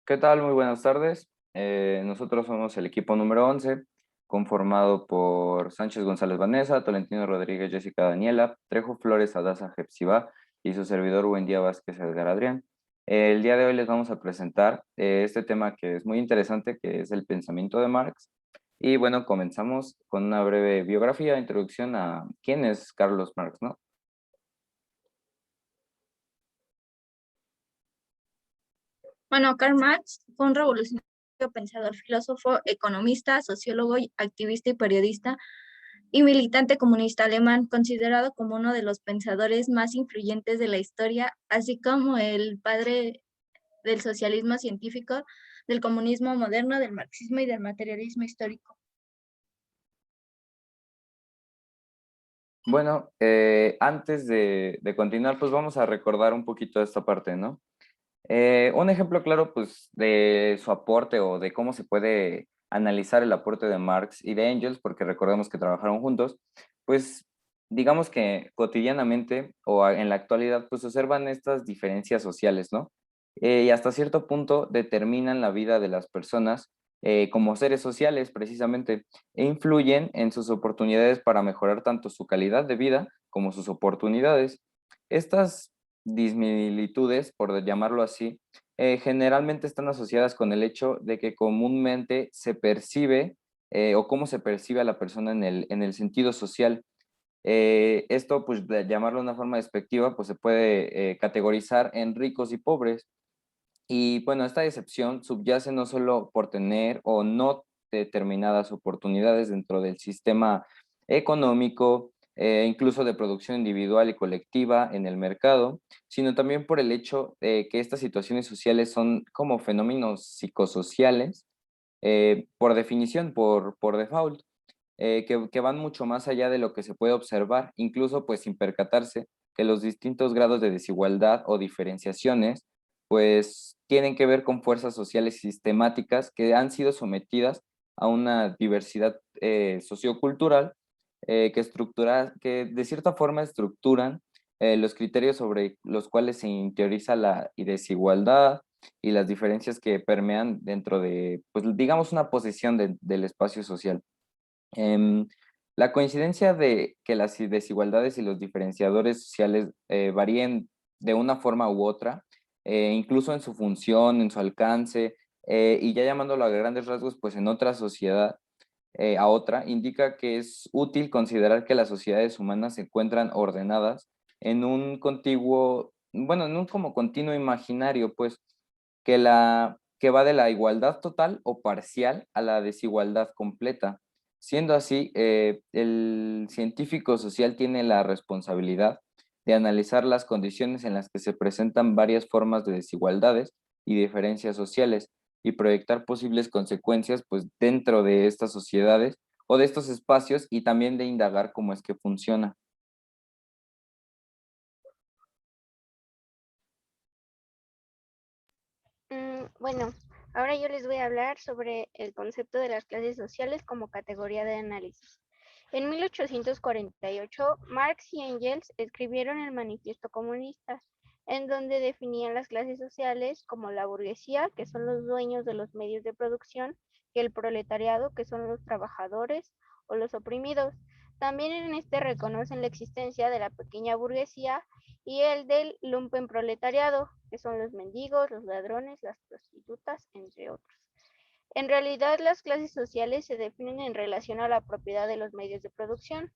¿Qué tal? Muy buenas tardes. Nosotros somos el equipo número 11, conformado por Sánchez González Vanessa, Tolentino Rodríguez Jessica Daniela, Trejo Flores Adasa Jepsiba y su servidor Buendía Vázquez Edgar Adrián. El día de hoy les vamos a presentar este tema que es muy interesante, que es el pensamiento de Marx. Y bueno, comenzamos con una breve biografía, introducción a quién es Carlos Marx, ¿no? Bueno, Karl Marx fue un revolucionario pensador, filósofo, economista, sociólogo, activista y periodista y militante comunista alemán, considerado como uno de los pensadores más influyentes de la historia, así como el padre del socialismo científico, del comunismo moderno, del marxismo y del materialismo histórico. Bueno, antes de continuar, pues vamos a recordar un poquito esta parte, ¿no? Un ejemplo claro, pues, de su aporte o de cómo se puede analizar el aporte de Marx y de Engels, porque recordemos que trabajaron juntos, pues, digamos que cotidianamente en la actualidad, pues, observan estas diferencias sociales, ¿no? Y hasta cierto punto determinan la vida de las personas como seres sociales, precisamente, e influyen en sus oportunidades para mejorar tanto su calidad de vida como sus oportunidades. Estas dismilitudes, por llamarlo así, generalmente están asociadas con el hecho de que comúnmente se percibe o cómo se percibe a la persona en el sentido social. Esto, pues, de llamarlo de una forma despectiva, pues se puede categorizar en ricos y pobres. Y bueno, esta decepción subyace no solo por tener o no determinadas oportunidades dentro del sistema económico, incluso de producción individual y colectiva en el mercado, sino también por el hecho de que estas situaciones sociales son como fenómenos psicosociales, por definición, por default, que van mucho más allá de lo que se puede observar, incluso pues sin percatarse que los distintos grados de desigualdad o diferenciaciones pues tienen que ver con fuerzas sociales sistemáticas que han sido sometidas a una diversidad sociocultural que de cierta forma estructuran los criterios sobre los cuales se interioriza la desigualdad y las diferencias que permean dentro de, pues digamos, una posición del espacio social. Em, la coincidencia de que las desigualdades y los diferenciadores sociales varíen de una forma u otra, incluso en su función, en su alcance, y ya llamándolo a grandes rasgos, pues en otra sociedad a otra, indica que es útil considerar que las sociedades humanas se encuentran ordenadas en un contiguo, bueno, en un como continuo imaginario, pues, que va de la igualdad total o parcial a la desigualdad completa. Siendo así, el científico social tiene la responsabilidad de analizar las condiciones en las que se presentan varias formas de desigualdades y diferencias sociales y proyectar posibles consecuencias pues dentro de estas sociedades o de estos espacios y también de indagar cómo es que funciona. Bueno, ahora yo les voy a hablar sobre el concepto de las clases sociales como categoría de análisis. En 1848, Marx y Engels escribieron el Manifiesto Comunista, en donde definían las clases sociales como la burguesía, que son los dueños de los medios de producción, y el proletariado, que son los trabajadores o los oprimidos. También en este reconocen la existencia de la pequeña burguesía y el del lumpenproletariado, que son los mendigos, los ladrones, las prostitutas, entre otros. En realidad, las clases sociales se definen en relación a la propiedad de los medios de producción,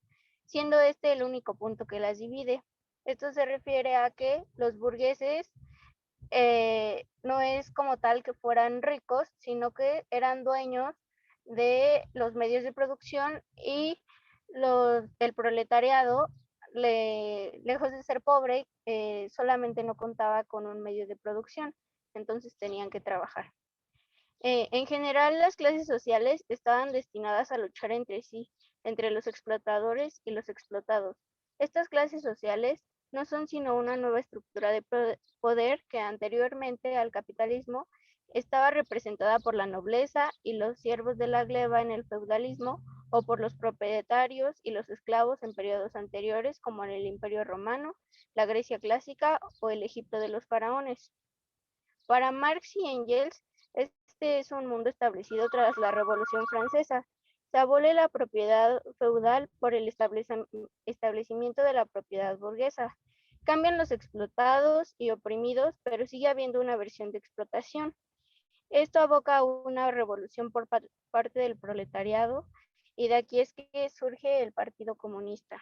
siendo este el único punto que las divide. Esto se refiere a que los burgueses no es como tal que fueran ricos, sino que eran dueños de los medios de producción y el proletariado, lejos de ser pobre, solamente no contaba con un medio de producción, entonces tenían que trabajar. En general, las clases sociales estaban destinadas a luchar entre sí, entre los explotadores y los explotados. Estas clases sociales no son sino una nueva estructura de poder que anteriormente al capitalismo estaba representada por la nobleza y los siervos de la gleba en el feudalismo o por los propietarios y los esclavos en periodos anteriores como en el Imperio Romano, la Grecia clásica o el Egipto de los faraones. Para Marx y Engels, este es un mundo establecido tras la Revolución Francesa. Se abole la propiedad feudal por el establecimiento de la propiedad burguesa. Cambian los explotados y oprimidos, pero sigue habiendo una versión de explotación. Esto aboca a una revolución por parte del proletariado, y de aquí es que surge el Partido Comunista.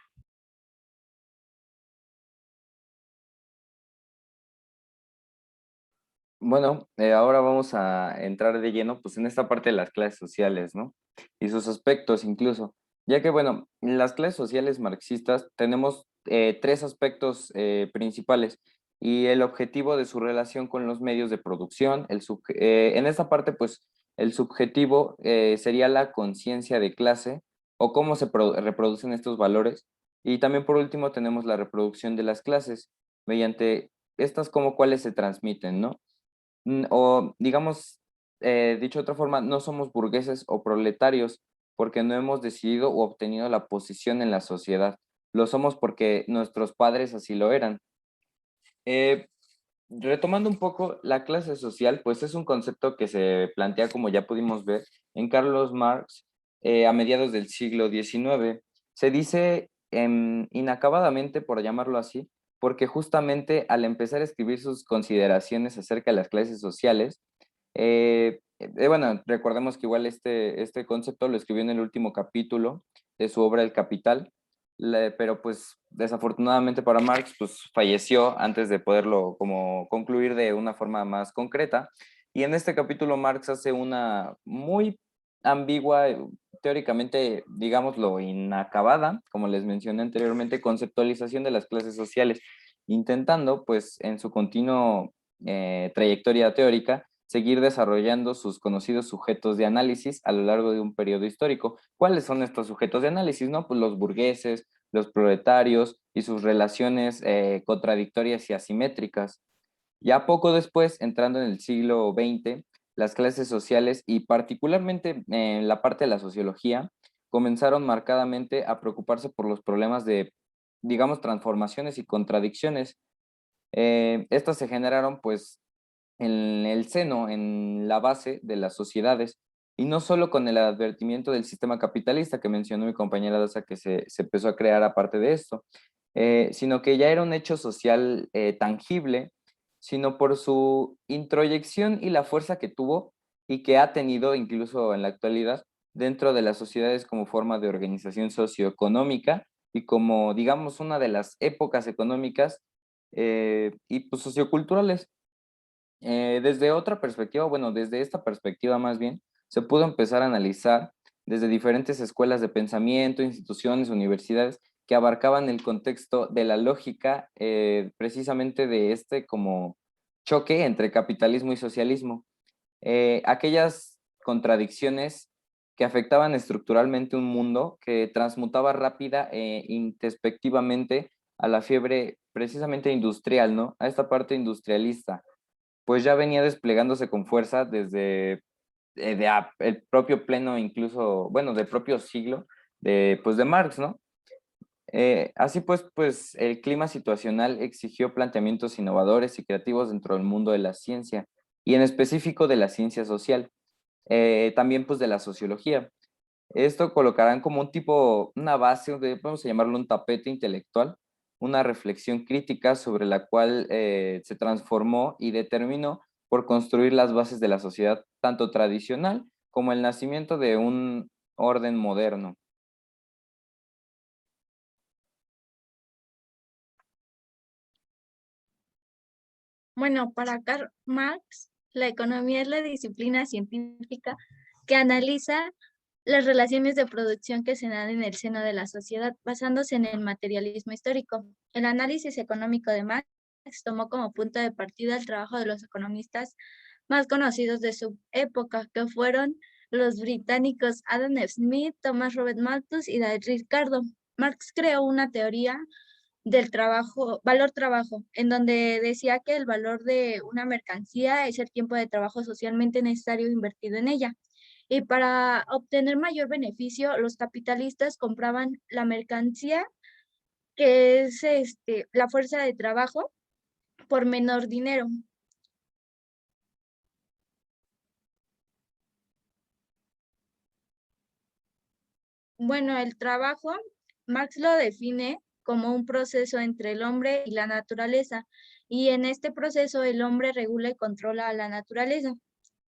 Bueno, ahora vamos a entrar de lleno pues en esta parte de las clases sociales, ¿no? Y sus aspectos incluso, ya que bueno, en las clases sociales marxistas tenemos tres aspectos principales y el objetivo de su relación con los medios de producción, en esta parte pues el subjetivo sería la conciencia de clase o cómo se reproducen estos valores y también por último tenemos la reproducción de las clases mediante estas como cuáles se transmiten, ¿no? O digamos, dicho de otra forma, no somos burgueses o proletarios porque no hemos decidido o obtenido la posición en la sociedad. Lo somos porque nuestros padres así lo eran. Eh, Retomando un poco, la clase social, pues es un concepto que se plantea, como ya pudimos ver, en Carlos Marx a mediados del siglo XIX. Se dice inacabadamente, por llamarlo así, porque justamente al empezar a escribir sus consideraciones acerca de las clases sociales, bueno, recordemos que igual este concepto lo escribió en el último capítulo de su obra El Capital, pero pues desafortunadamente para Marx pues falleció antes de poderlo como concluir de una forma más concreta. Y en este capítulo Marx hace una muy ambigua, teóricamente, digámoslo, inacabada, como les mencioné anteriormente, conceptualización de las clases sociales, intentando pues en su continuo trayectoria teórica seguir desarrollando sus conocidos sujetos de análisis a lo largo de un periodo histórico. ¿Cuáles son estos sujetos de análisis? No, pues los burgueses, los proletarios y sus relaciones contradictorias y asimétricas. Ya poco después, entrando en el siglo XX, las clases sociales y particularmente en la parte de la sociología comenzaron marcadamente a preocuparse por los problemas de, digamos, transformaciones y contradicciones. Estas se generaron pues en el seno, en la base de las sociedades, y no solo con el advertimiento del sistema capitalista que mencionó mi compañera Daza que se empezó a crear aparte de esto, sino que ya era un hecho social tangible, sino por su introyección y la fuerza que tuvo y que ha tenido incluso en la actualidad dentro de las sociedades como forma de organización socioeconómica y como, digamos, una de las épocas económicas y pues, socioculturales. Desde otra perspectiva, bueno, desde esta perspectiva más bien, se pudo empezar a analizar desde diferentes escuelas de pensamiento, instituciones, universidades, que abarcaban el contexto de la lógica precisamente de este como choque entre capitalismo y socialismo. Aquellas contradicciones que afectaban estructuralmente un mundo que transmutaba rápida e introspectivamente a la fiebre precisamente industrial, ¿no? A esta parte industrialista pues ya venía desplegándose con fuerza desde el propio pleno, incluso, bueno, del propio siglo pues de Marx, ¿no? Así pues el clima situacional exigió planteamientos innovadores y creativos dentro del mundo de la ciencia y en específico de la ciencia social, también pues de la sociología. Esto colocarán como un tipo, una base, vamos a llamarlo un tapete intelectual, una reflexión crítica sobre la cual se transformó y determinó por construir las bases de la sociedad, tanto tradicional como el nacimiento de un orden moderno. Bueno, para Karl Marx, la economía es la disciplina científica que analiza las relaciones de producción que se dan en el seno de la sociedad, basándose en el materialismo histórico. El análisis económico de Marx tomó como punto de partida el trabajo de los economistas más conocidos de su época, que fueron los británicos Adam Smith, Thomas Robert Malthus y David Ricardo. Marx creó una teoría del trabajo, valor trabajo, en donde decía que el valor de una mercancía es el tiempo de trabajo socialmente necesario invertido en ella. Y para obtener mayor beneficio, los capitalistas compraban la mercancía, que es la fuerza de trabajo, por menor dinero. Bueno, el trabajo, Marx lo define como un proceso entre el hombre y la naturaleza, y en este proceso el hombre regula y controla a la naturaleza.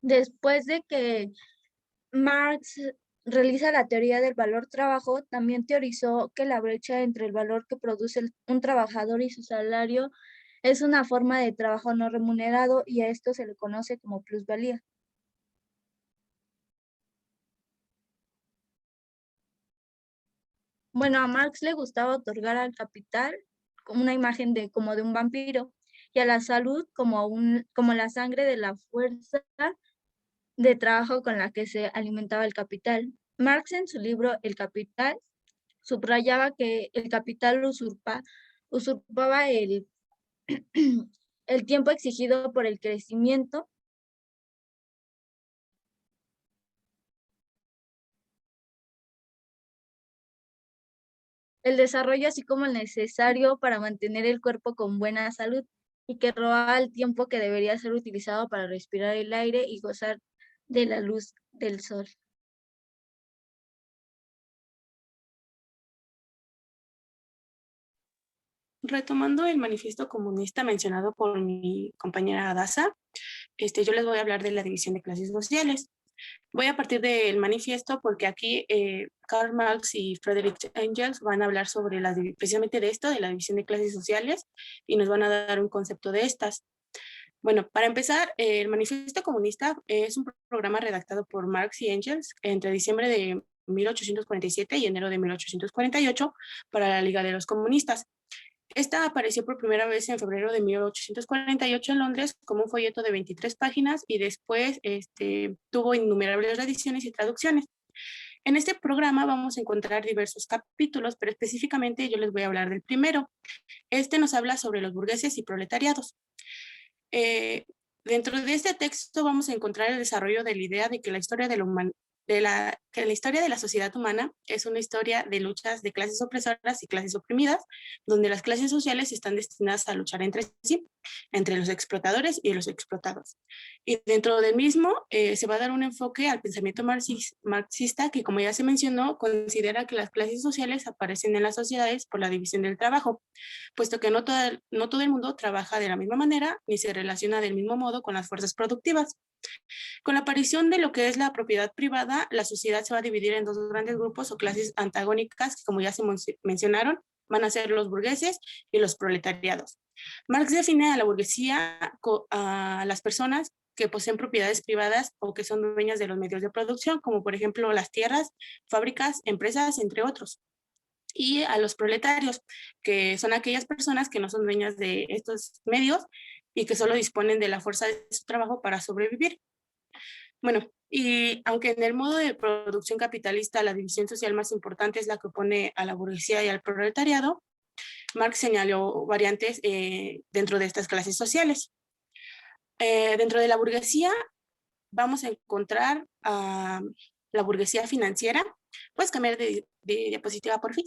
Después de que Marx realiza la teoría del valor trabajo, también teorizó que la brecha entre el valor que produce un trabajador y su salario es una forma de trabajo no remunerado y a esto se le conoce como plusvalía. Bueno, a Marx le gustaba otorgar al capital como una imagen de como de un vampiro y a la salud como la sangre de la fuerza de trabajo con la que se alimentaba el capital. Marx en su libro El Capital subrayaba que el capital usurpaba el tiempo exigido por el crecimiento, el desarrollo, así como el necesario para mantener el cuerpo con buena salud, y que robaba el tiempo que debería ser utilizado para respirar el aire y gozar de la luz del sol. Retomando el manifiesto comunista mencionado por mi compañera Adasa, yo les voy a hablar de la división de clases sociales. Voy a partir del manifiesto porque aquí Karl Marx y Friedrich Engels van a hablar sobre precisamente de esto, de la división de clases sociales, y nos van a dar un concepto de estas. Bueno, para empezar, el manifiesto comunista es un programa redactado por Marx y Engels entre diciembre de 1847 y enero de 1848 para la Liga de los Comunistas. Esta apareció por primera vez en febrero de 1848 en Londres como un folleto de 23 páginas y después tuvo innumerables reediciones y traducciones. En este programa vamos a encontrar diversos capítulos, pero específicamente yo les voy a hablar del primero. Este nos habla sobre los burgueses y proletariados. Dentro de este texto vamos a encontrar el desarrollo de la idea de que la historia de la historia de la sociedad humana es una historia de luchas de clases opresoras y clases oprimidas, donde las clases sociales están destinadas a luchar entre sí, entre los explotadores y los explotados. Y dentro del mismo se va a dar un enfoque al pensamiento marxista que, como ya se mencionó, considera que las clases sociales aparecen en las sociedades por la división del trabajo, puesto que no todo el mundo trabaja de la misma manera ni se relaciona del mismo modo con las fuerzas productivas. Con la aparición de lo que es la propiedad privada, la sociedad se va a dividir en dos grandes grupos o clases antagónicas que, como ya se mencionaron, van a ser los burgueses y los proletariados. Marx define a la burguesía a las personas que poseen propiedades privadas o que son dueñas de los medios de producción, como por ejemplo las tierras, fábricas, empresas, entre otros. Y a los proletarios, que son aquellas personas que no son dueñas de estos medios y que solo disponen de la fuerza de su trabajo para sobrevivir. Bueno, y aunque en el modo de producción capitalista la división social más importante es la que opone a la burguesía y al proletariado, Marx señaló variantes dentro de estas clases sociales. Dentro de la burguesía vamos a encontrar a la burguesía financiera. Puedes cambiar de diapositiva, por fin.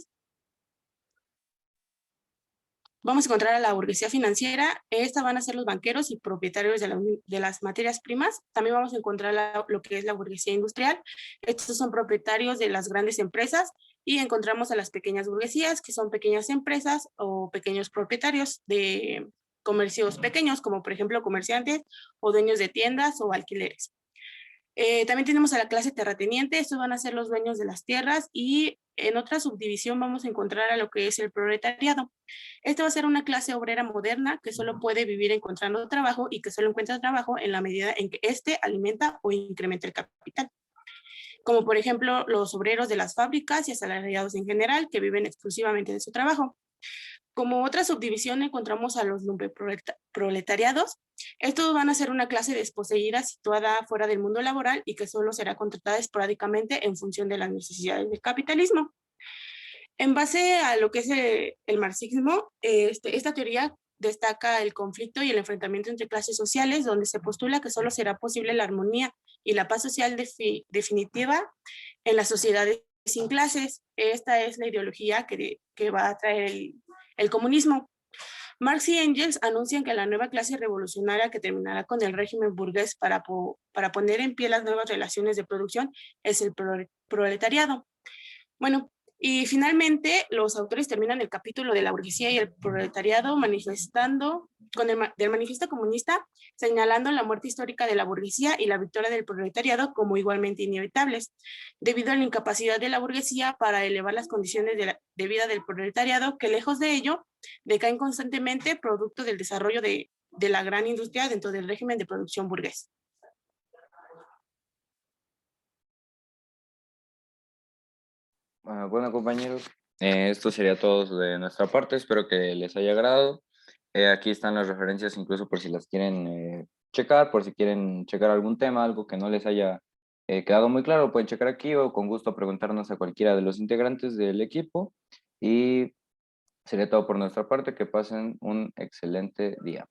Vamos a encontrar a la burguesía financiera. Esta van a ser los banqueros y propietarios de las materias primas. También vamos a encontrar lo que es la burguesía industrial. Estos son propietarios de las grandes empresas y encontramos a las pequeñas burguesías, que son pequeñas empresas o pequeños propietarios de comercios pequeños, como por ejemplo comerciantes o dueños de tiendas o alquileres. También tenemos a la clase terrateniente. Estos van a ser los dueños de las tierras, y en otra subdivisión vamos a encontrar a lo que es el proletariado. Esta va a ser una clase obrera moderna que solo puede vivir encontrando trabajo y que solo encuentra trabajo en la medida en que éste alimenta o incrementa el capital. Como por ejemplo los obreros de las fábricas y asalariados en general que viven exclusivamente de su trabajo. Como otra subdivisión encontramos a los lumpeproletariados. Estos van a ser una clase desposeída situada fuera del mundo laboral y que solo será contratada esporádicamente en función de las necesidades del capitalismo. En base a lo que es el marxismo, esta teoría destaca el conflicto y el enfrentamiento entre clases sociales, donde se postula que solo será posible la armonía y la paz social definitiva en las sociedades sin clases. Esta es la ideología que va a traer el comunismo. Marx y Engels anuncian que la nueva clase revolucionaria que terminará con el régimen burgués para poner en pie las nuevas relaciones de producción es el proletariado. Bueno, y finalmente los autores terminan el capítulo de la burguesía y el proletariado manifestando del manifiesto comunista, señalando la muerte histórica de la burguesía y la victoria del proletariado como igualmente inevitables, debido a la incapacidad de la burguesía para elevar las condiciones de vida del proletariado, que lejos de ello, decaen constantemente producto del desarrollo de la gran industria dentro del régimen de producción burgués. Bueno, compañeros, esto sería todo de nuestra parte. Espero que les haya agradado. Aquí están las referencias, incluso por si las quieren checar, por si quieren checar algún tema, algo que no les haya quedado muy claro, pueden checar aquí o con gusto preguntarnos a cualquiera de los integrantes del equipo. Y sería todo por nuestra parte. Que pasen un excelente día.